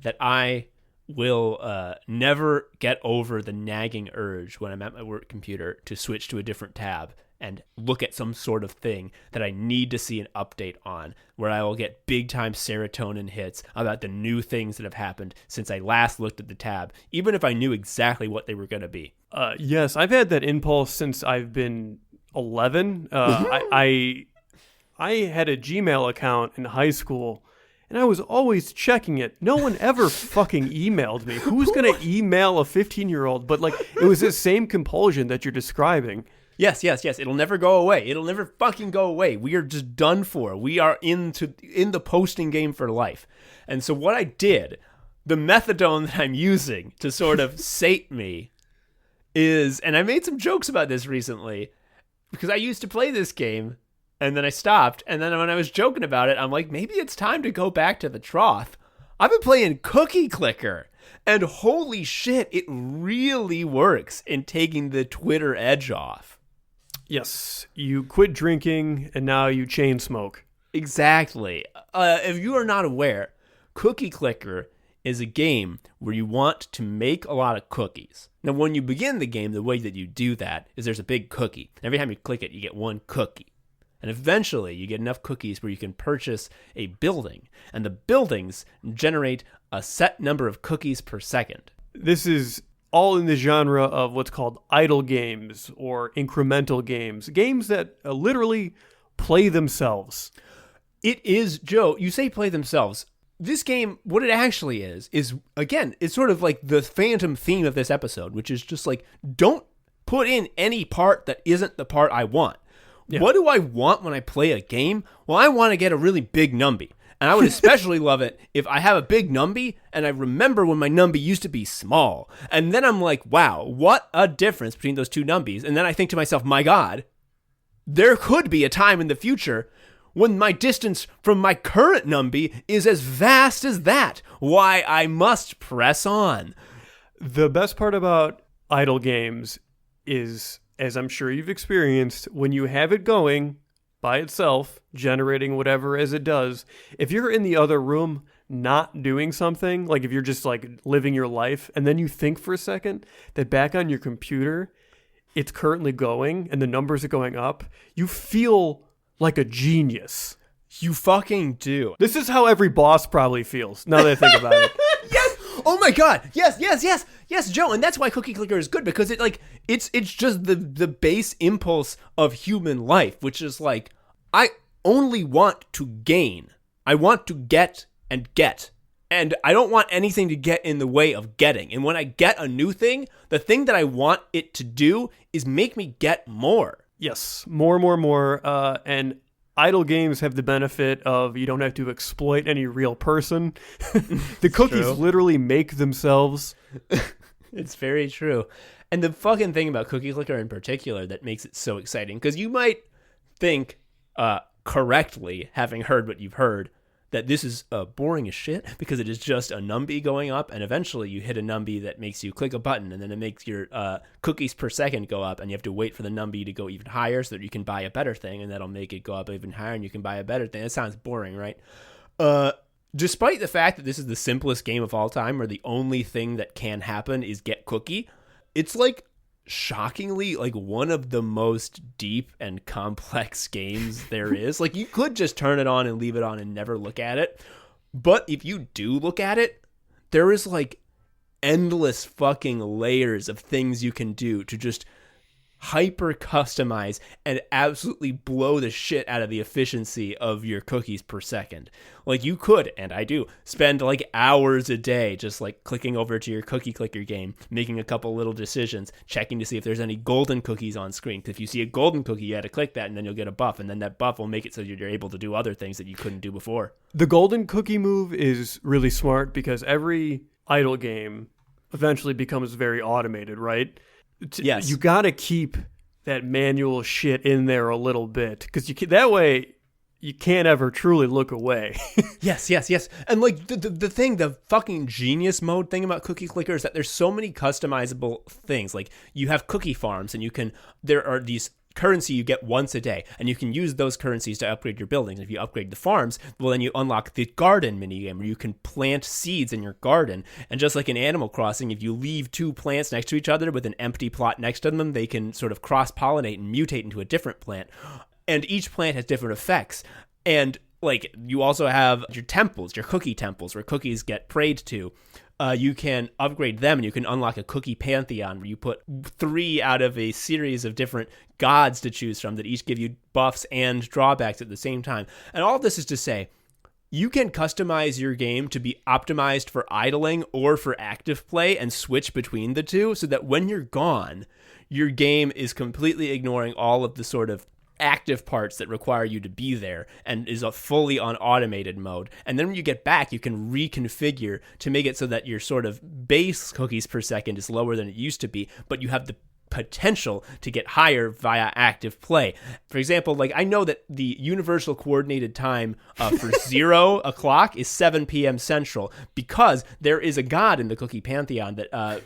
that I will never get over the nagging urge when I'm at my work computer to switch to a different tab and look at some sort of thing that I need to see an update on, where I will get big-time serotonin hits about the new things that have happened since I last looked at the tab, even if I knew exactly what they were going to be. Yes, I've had that impulse since I've been 11. I had a Gmail account in high school, and I was always checking it. No one ever fucking emailed me. Who's going to email a 15-year-old? But like, it was this same compulsion that you're describing. Yes. It'll never go away. It'll never fucking go away. We are just done for. We are in the posting game for life. And so what I did, the methadone that I'm using to sort of sate me is, and I made some jokes about this recently, because I used to play this game, and then I stopped, and then when I was joking about it, I'm like, maybe it's time to go back to the trough. I've been playing Cookie Clicker, and holy shit, it really works in taking the Twitter edge off. Yes, you quit drinking, and now you chain smoke. Exactly. If you are not aware, Cookie Clicker is a game where you want to make a lot of cookies. Now, when you begin the game, the way that you do that is there's a big cookie. Every time you click it, you get one cookie. And eventually, you get enough cookies where you can purchase a building. And the buildings generate a set number of cookies per second. This is all in the genre of what's called idle games or incremental games. Games that literally play themselves. It is, Joe, you say play themselves. This game, what it actually is, again, it's sort of like the phantom theme of this episode, which is just like, don't put in any part that isn't the part I want. Yeah. What do I want when I play a game? Well, I want to get a really big numby. And I would especially love it if I have a big numby and I remember when my numby used to be small. And then I'm like, wow, what a difference between those two numbies. And then I think to myself, my God, there could be a time in the future when my distance from my current numby is as vast as that. Why, I must press on. The best part about idle games is, as I'm sure you've experienced, when you have it going by itself, generating whatever as it does, if you're in the other room not doing something, like if you're just like living your life, and then you think for a second that back on your computer, it's currently going and the numbers are going up, you feel like a genius. You fucking do. This is how every boss probably feels, now that I think about it. Yes! Oh my God! Yes, Joe, and that's why Cookie Clicker is good, because it's just the base impulse of human life, which is like, I only want to gain. I want to get and get. And I don't want anything to get in the way of getting. And when I get a new thing, the thing that I want it to do is make me get more. Yes, more. And idle games have the benefit of you don't have to exploit any real person. The cookies literally make themselves. It's very true. And the fucking thing about Cookie Clicker in particular that makes it so exciting, because you might think correctly, having heard what you've heard, that this is boring as shit because it is just a numby going up, and eventually you hit a numby that makes you click a button, and then it makes your cookies per second go up, and you have to wait for the numby to go even higher so that you can buy a better thing, and that'll make it go up even higher, and you can buy a better thing. That sounds boring, right? Despite the fact that this is the simplest game of all time, where the only thing that can happen is get cookie, it's like shockingly like one of the most deep and complex games there is. Like, you could just turn it on and leave it on and never look at it, but if you do look at it, there is like endless fucking layers of things you can do to just hyper customize and absolutely blow the shit out of the efficiency of your cookies per second. Like, you could, and I do, spend like hours a day just like clicking over to your Cookie Clicker game, making a couple little decisions, checking to see if there's any golden cookies on screen. Because if you see a golden cookie, you had to click that, and then you'll get a buff, and then that buff will make it so you're able to do other things that you couldn't do before. The golden cookie move is really smart because every idle game eventually becomes very automated, right? Yes. You got to keep that manual shit in there a little bit, because that way you can't ever truly look away. Yes. And like the fucking genius mode thing about Cookie Clicker is that there's so many customizable things. Like, you have cookie farms, and there are these currency you get once a day, and you can use those currencies to upgrade your buildings. If you upgrade the farms, well, then you unlock the garden minigame, where you can plant seeds in your garden. And just like in Animal Crossing, if you leave two plants next to each other with an empty plot next to them, they can sort of cross-pollinate and mutate into a different plant. And each plant has different effects. And like, you also have your temples, your cookie temples, where cookies get prayed to. You can upgrade them, and you can unlock a cookie pantheon where you put 3 out of a series of different gods to choose from that each give you buffs and drawbacks at the same time. And all of this is to say, you can customize your game to be optimized for idling or for active play and switch between the two so that when you're gone, your game is completely ignoring all of the sort of active parts that require you to be there and is a fully on automated mode. And then when you get back, you can reconfigure to make it so that your sort of base cookies per second is lower than it used to be, but you have the potential to get higher via active play. For example, like I know that the universal coordinated time for 0 o'clock is 7 p.m. Central because there is a god in the cookie pantheon that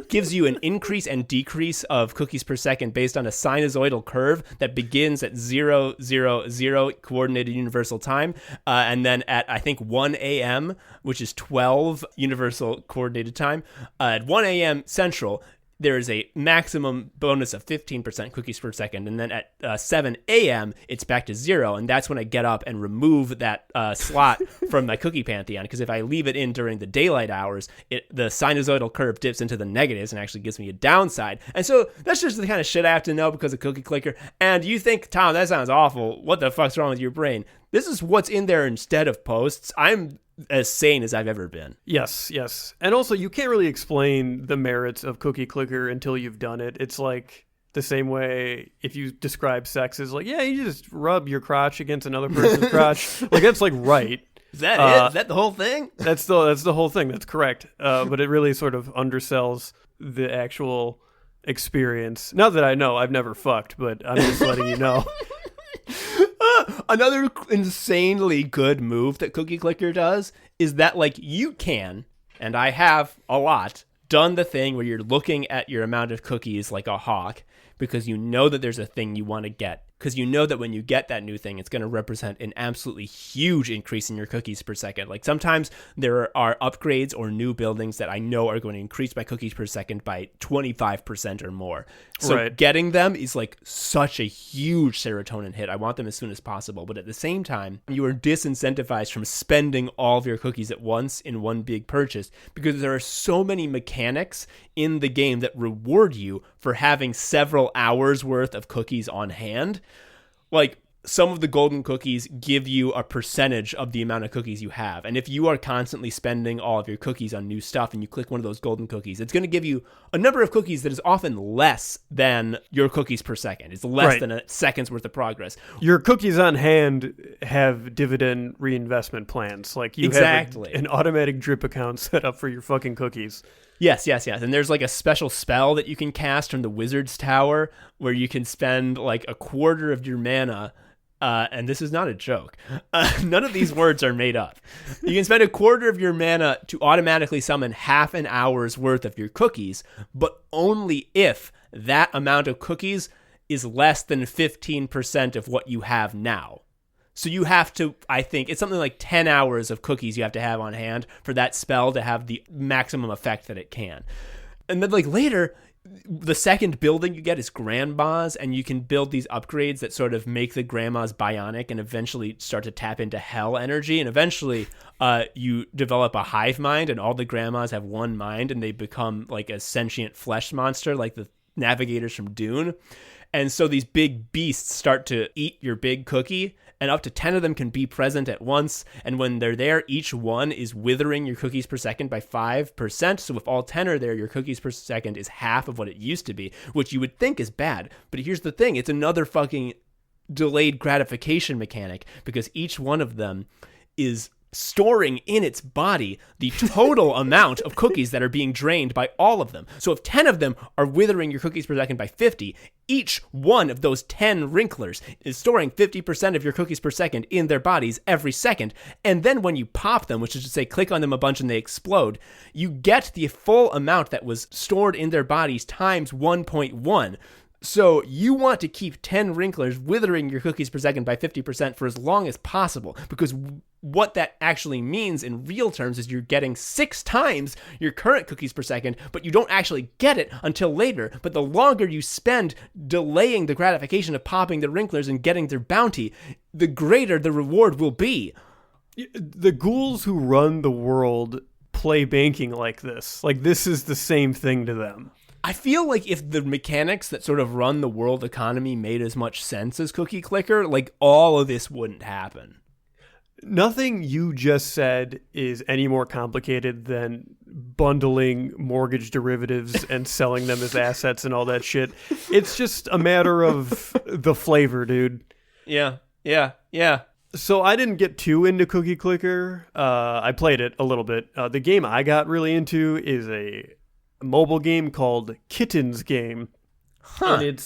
gives you an increase and decrease of cookies per second based on a sinusoidal curve that begins at 0, 0, 0 coordinated universal time, and then at I think 1 a.m., which is 12 universal coordinated time, at 1 a.m. Central, there is a maximum bonus of 15% cookies per second. And then at 7 a.m., it's back to 0. And that's when I get up and remove that slot from my cookie pantheon. Because if I leave it in during the daylight hours, the sinusoidal curve dips into the negatives and actually gives me a downside. And so that's just the kind of shit I have to know because of Cookie Clicker. And you think, Tom, that sounds awful. What the fuck's wrong with your brain? This is what's in there instead of posts. I'm as sane as I've ever been. Yes. And also, you can't really explain the merits of Cookie Clicker until you've done it. It's like the same way if you describe sex as like, yeah, you just rub your crotch against another person's crotch. Like, that's like right. Is that it? Is that the whole thing? That's the whole thing. That's correct. But it really sort of undersells the actual experience. Not that I know. I've never fucked, but I'm just letting you know. Another insanely good move that Cookie Clicker does is that, like, you can, and I have a lot, done the thing where you're looking at your amount of cookies like a hawk because you know that there's a thing you want to get. Because you know that when you get that new thing, it's going to represent an absolutely huge increase in your cookies per second. Like sometimes there are upgrades or new buildings that I know are going to increase my cookies per second by 25% or more. So Getting them is like such a huge serotonin hit. I want them as soon as possible. But at the same time, you are disincentivized from spending all of your cookies at once in one big purchase because there are so many mechanics in the game that reward you for having several hours worth of cookies on hand. Like, some of the golden cookies give you a percentage of the amount of cookies you have. And if you are constantly spending all of your cookies on new stuff and you click one of those golden cookies, it's going to give you a number of cookies that is often less than your cookies per second. It's less than a second's worth of progress. Your cookies on hand have dividend reinvestment plans. Like you have an automatic drip account set up for your fucking cookies. Yes. And there's like a special spell that you can cast from the Wizard's Tower where you can spend like a quarter of your mana. And this is not a joke. None of these words are made up. You can spend a quarter of your mana to automatically summon half an hour's worth of your cookies, but only if that amount of cookies is less than 15% of what you have now. So you have to, I think, it's something like 10 hours of cookies you have to have on hand for that spell to have the maximum effect that it can. And then like later, the second building you get is grandmas, and you can build these upgrades that sort of make the grandmas bionic and eventually start to tap into hell energy. And eventually you develop a hive mind, and all the grandmas have one mind, and they become like a sentient flesh monster like the navigators from Dune. And so these big beasts start to eat your big cookie, and up to 10 of them can be present at once. And when they're there, each one is withering your cookies per second by 5%. So if all 10 are there, your cookies per second is half of what it used to be, which you would think is bad. But here's the thing. It's another fucking delayed gratification mechanic because each one of them is storing in its body the total amount of cookies that are being drained by all of them. So if 10 of them are withering your cookies per second by 50, each one of those 10 wrinklers is storing 50% of your cookies per second in their bodies every second. And then when you pop them, which is to say click on them a bunch and they explode, you get the full amount that was stored in their bodies times 1.1. So you want to keep 10 wrinklers withering your cookies per second by 50% for as long as possible, because what that actually means in real terms is you're getting 6 times your current cookies per second, but you don't actually get it until later. But the longer you spend delaying the gratification of popping the wrinklers and getting their bounty, the greater the reward will be. The ghouls who run the world play banking like this. Like, this is the same thing to them. I feel like if the mechanics that sort of run the world economy made as much sense as Cookie Clicker, like all of this wouldn't happen. Nothing you just said is any more complicated than bundling mortgage derivatives and selling them as assets and all that shit. It's just a matter of the flavor, dude. Yeah. So I didn't get too into Cookie Clicker. I played it a little bit. The game I got really into is a mobile game called Kittens Game. And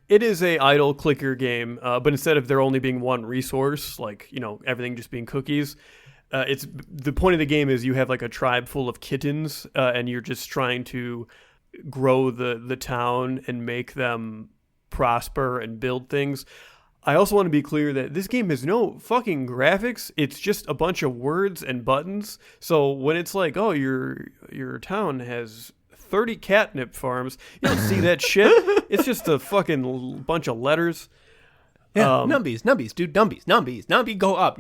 it is a idle clicker game, but instead of there only being one resource, like, everything just being cookies, it's the point of the game is you have like a tribe full of kittens, and you're just trying to grow the town and make them prosper and build things. I also want to be clear that this game has no fucking graphics. It's just a bunch of words and buttons. So when it's like, oh, your town has 30 catnip farms, you don't see that shit. It's just a fucking bunch of letters. Yeah, numbies, dude, numbies, numby go up,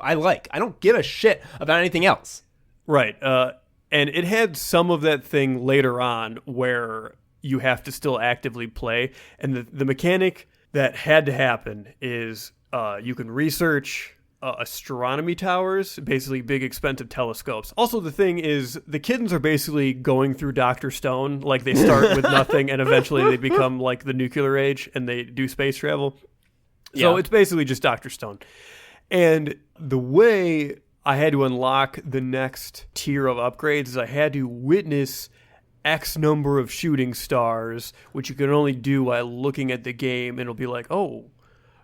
I don't give a shit about anything else. Right, and it had some of that thing later on where you have to still actively play, and the mechanic that had to happen is you can research astronomy towers, basically big expensive telescopes. Also, the thing is, the kittens are basically going through Dr. Stone. Like, they start with nothing and eventually they become like the nuclear age and they do space travel. So it's basically just Dr. Stone. And the way I had to unlock the next tier of upgrades is I had to witness X number of shooting stars, which you can only do by looking at the game, and it'll be like, oh,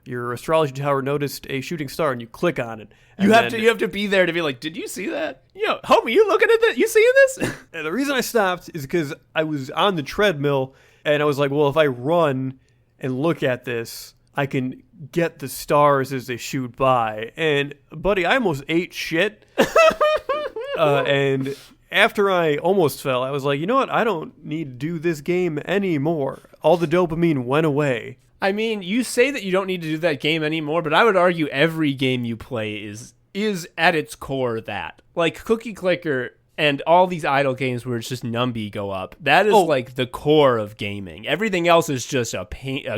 your astrology tower noticed a shooting star, and you click on it. You have to be there to be like, did you see that? Homie, you looking at that? You seeing this? And the reason I stopped is because I was on the treadmill, and I was like, well, if I run and look at this, I can get the stars as they shoot by. And, buddy, I almost ate shit. And after I almost fell, I was like, you know what? I don't need to do this game anymore. All the dopamine went away. I mean, you say that you don't need to do that game anymore, but I would argue every game you play is at its core that. Like Cookie Clicker and all these idle games where it's just numby go up. That is like the core of gaming. Everything else is just a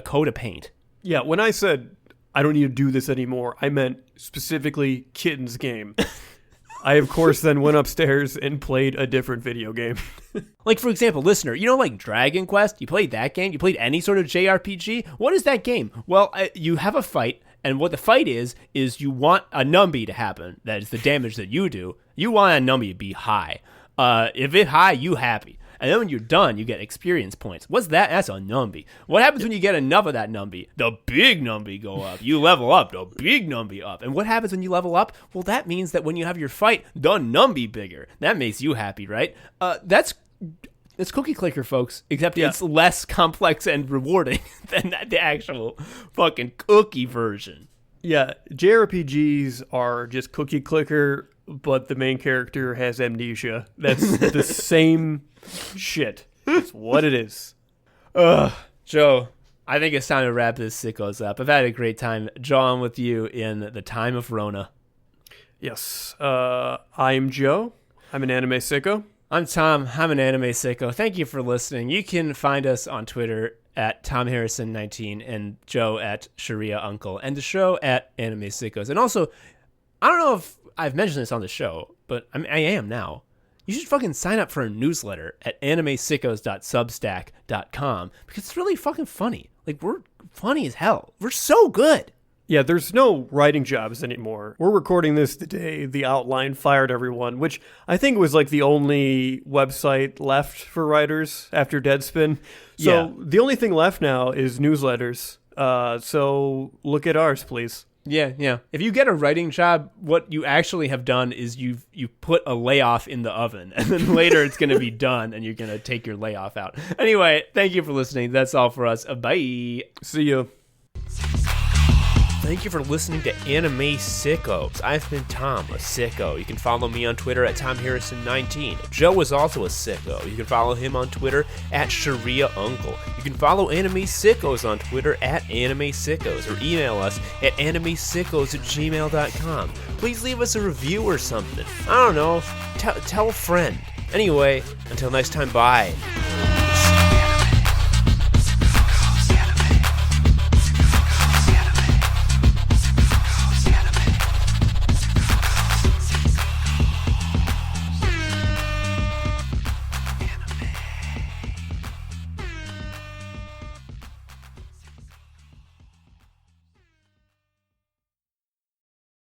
coat of paint. Yeah, when I said I don't need to do this anymore, I meant specifically Kittens Game. I, of course, then went upstairs and played a different video game. Like, for example, listener, like Dragon Quest? You played that game? You played any sort of JRPG? What is that game? Well, you have a fight, and what the fight is you want a numby to happen. That is the damage that you do. You want a numby to be high. If it's high, you happy. And then when you're done, you get experience points. What's that? That's a numby. What happens when you get enough of that numby? The big numby go up. You level up, the big numby up. And what happens when you level up? Well, that means that when you have your fight, the numby bigger. That makes you happy, right? That's Cookie Clicker, folks, except it's less complex and rewarding than the actual fucking cookie version. Yeah, JRPGs are just Cookie Clicker, but the main character has amnesia. That's the same shit. That's what it is. Joe, I think it's time to wrap this sickos up. I've had a great time jawing with you in the time of Rona. Yes. I'm Joe. I'm an anime sicko. I'm Tom. I'm an anime sicko. Thank you for listening. You can find us on Twitter at TomHarrison19 and Joe at Sharia Uncle and the show at Anime Sickos. And also, I don't know if I've mentioned this on the show, but I am now. You should fucking sign up for a newsletter at animesickos.substack.com because it's really fucking funny. Like, we're funny as hell. We're so good. Yeah, there's no writing jobs anymore. We're recording this the day the Outline fired everyone, which I think was like the only website left for writers after Deadspin. So the only thing left now is newsletters. So look at ours, please. Yeah. If you get a writing job, what you actually have done is you put a layoff in the oven, and then later it's going to be done, and you're going to take your layoff out. Anyway, thank you for listening. That's all for us. Bye. See you. Thank you for listening to Anime Sickos. I've been Tom, a sicko. You can follow me on Twitter at TomHarrison19. Joe is also a sicko. You can follow him on Twitter at Sharia Uncle. You can follow Anime Sickos on Twitter at Anime Sickos or email us at animesickos@gmail.com. Please leave us a review or something. I don't know. Tell a friend. Anyway, until next time, bye.